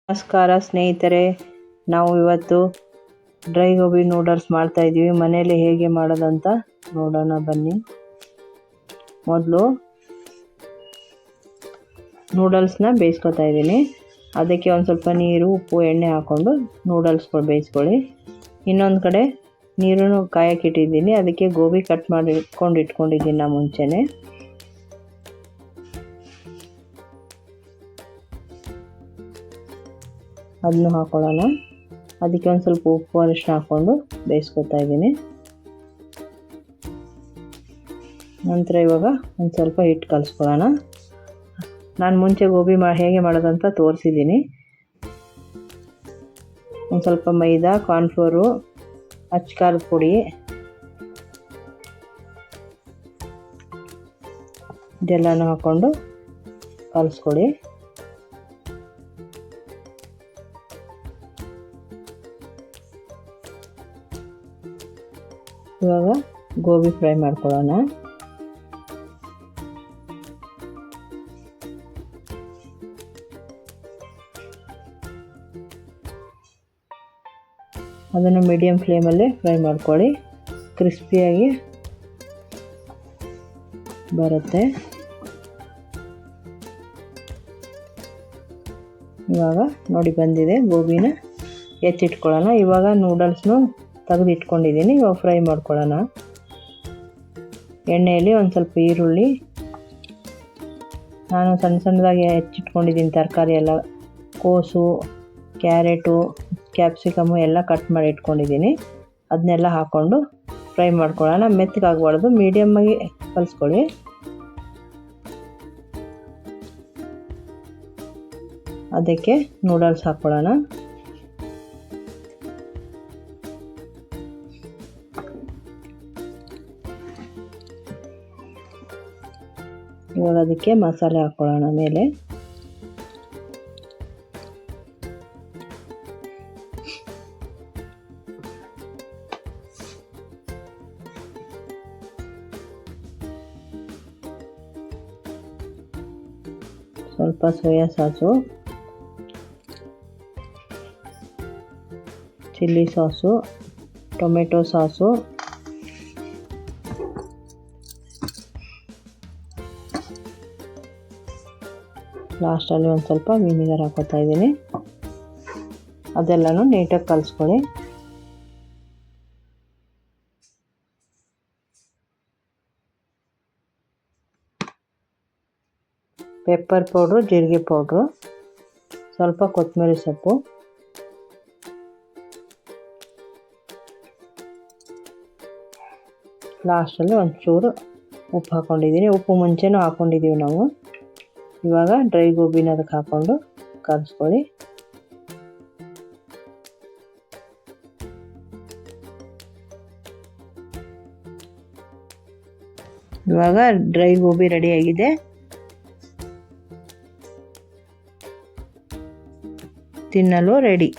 ನಮಸ್ಕಾರ ಸ್ನೇಹಿತರೆ, ನಾವು ಇವತ್ತು ಡ್ರೈ ಗೋಬಿ ನೂಡಲ್ಸ್ ಮಾಡ್ತಾ ಇದ್ದೀವಿ. ಮನೆಯಲ್ಲಿ ಹೇಗೆ ಮಾಡೋದಂತ ನೋಡೋಣ ಬನ್ನಿ. ಮೊದಲು ನೂಡಲ್ಸ್ನ ಬೇಯಿಸ್ಕೊತಾ ಇದ್ದೀನಿ. ಅದಕ್ಕೆ ಒಂದು ಸ್ವಲ್ಪ ನೀರು, ಉಪ್ಪು, ಎಣ್ಣೆ ಹಾಕ್ಕೊಂಡು ನೂಡಲ್ಸ್ಗಳು ಬೇಯಿಸ್ಕೊಳ್ಳಿ. ಇನ್ನೊಂದು ಕಡೆ ನೀರನ್ನು ಕಾಯಕ್ಕೆ ಇಟ್ಟಿದ್ದೀನಿ. ಅದಕ್ಕೆ ಗೋಬಿ ಕಟ್ ಮಾಡಿ ಇಟ್ಕೊಂಡಿದ್ದೀನಿ ನಾನು ಮುಂಚೆನೇ. ಅದನ್ನು ಹಾಕೊಳ್ಳೋಣ. ಅದಕ್ಕೆ ಒಂದು ಸ್ವಲ್ಪ ಉಪ್ಪು, ಅರಿಶಿನ ಹಾಕ್ಕೊಂಡು ಬೇಯಿಸ್ಕೊತಾ ಇದ್ದೀನಿ. ನಂತರ ಇವಾಗ ಒಂದು ಸ್ವಲ್ಪ ಹಿಟ್ಟು ಕಲಿಸ್ಕೊಳ್ಳೋಣ. ನಾನು ಮುಂಚೆ ಗೋಬಿ ಹೇಗೆ ಮಾಡೋದಂತ ತೋರಿಸಿದ್ದೀನಿ. ಒಂದು ಸ್ವಲ್ಪ ಮೈದಾ, ಕಾರ್ನ್ಫ್ಲೋರು, ಅಚ್ಚ ಖಾರದ ಪುಡಿ, ಇದೆಲ್ಲನೂ ಹಾಕ್ಕೊಂಡು ಕಲಿಸ್ಕೊಳ್ಳಿ. ಇವಾಗ ಗೋಬಿ ಫ್ರೈ ಮಾಡ್ಕೊಳ್ಳೋಣ. ಅದನ್ನು ಮೀಡಿಯಮ್ ಫ್ಲೇಮಲ್ಲಿ ಫ್ರೈ ಮಾಡ್ಕೊಳ್ಳಿ. ಕ್ರಿಸ್ಪಿಯಾಗಿ ಬರುತ್ತೆ. ಇವಾಗ ನೋಡಿ ಬಂದಿದೆ. ಗೋಬಿನ ಎತ್ತಿಟ್ಕೊಳ್ಳೋಣ. ಇವಾಗ ನೂಡಲ್ಸ್ನು ತೆಗೆದು ಇಟ್ಕೊಂಡಿದ್ದೀನಿ. ಇವಾಗ ಫ್ರೈ ಮಾಡ್ಕೊಳ್ಳೋಣ. ಎಣ್ಣೆಯಲ್ಲಿ ಒಂದು ಸ್ವಲ್ಪ ಈರುಳ್ಳಿ, ನಾನು ಸಣ್ಣ ಸಣ್ಣದಾಗಿ ಹೆಚ್ಚಿಟ್ಕೊಂಡಿದ್ದೀನಿ ತರಕಾರಿ ಎಲ್ಲ, ಕೋಸು, ಕ್ಯಾರೆಟು, ಕ್ಯಾಪ್ಸಿಕಮು ಎಲ್ಲ ಕಟ್ ಮಾಡಿ ಇಟ್ಕೊಂಡಿದ್ದೀನಿ. ಅದನ್ನೆಲ್ಲ ಹಾಕ್ಕೊಂಡು ಫ್ರೈ ಮಾಡ್ಕೊಳ್ಳೋಣ. ಮೆತ್ತಗಾಗಬಾರ್ದು, ಮೀಡಿಯಮ್ಮಾಗಿ ಕಲಿಸ್ಕೊಳ್ಳಿ. ಅದಕ್ಕೆ ನೂಡಲ್ಸ್ ಹಾಕ್ಕೊಳ್ಳೋಣ. ಇವಾಗ ಅದಕ್ಕೆ ಮಸಾಲೆ ಹಾಕ್ಕೊಳ್ಳೋಣ ಮೇಲೆ. ಸ್ವಲ್ಪ soya sauce, chilli sauce, tomato sauce, ಲಾಸ್ಟಲ್ಲಿ ಒಂದು ಸ್ವಲ್ಪ ವಿನಿಗರ್ ಹಾಕೋತಾ ಇದ್ದೀನಿ. ಅದೆಲ್ಲನೂ ನೀಟಾಗಿ ಕಲಿಸ್ಕೊಳ್ಳಿ. ಪೆಪ್ಪರ್ ಪೌಡ್ರು, ಜೀರಿಗೆ ಪೌಡ್ರು, ಸ್ವಲ್ಪ ಕೊತ್ತಂಬರಿ ಸೊಪ್ಪು, ಲಾಸ್ಟಲ್ಲಿ ಒಂಚೂರು ಉಪ್ಪು ಹಾಕ್ಕೊಂಡಿದ್ದೀನಿ. ಉಪ್ಪು ಮುಂಚೆನೂ ಹಾಕ್ಕೊಂಡಿದ್ದೀವಿ ನಾವು. ಇವಾಗ ಡ್ರೈ ಗೋಬಿನ ಅದಕ್ಕೆ ಹಾಕ್ಕೊಂಡು ಕಲಿಸ್ಕೊಳ್ಳಿ. ಇವಾಗ ಡ್ರೈ ಗೋಬಿ ರೆಡಿಯಾಗಿದೆ. ತಿನ್ನಲು ರೆಡಿ.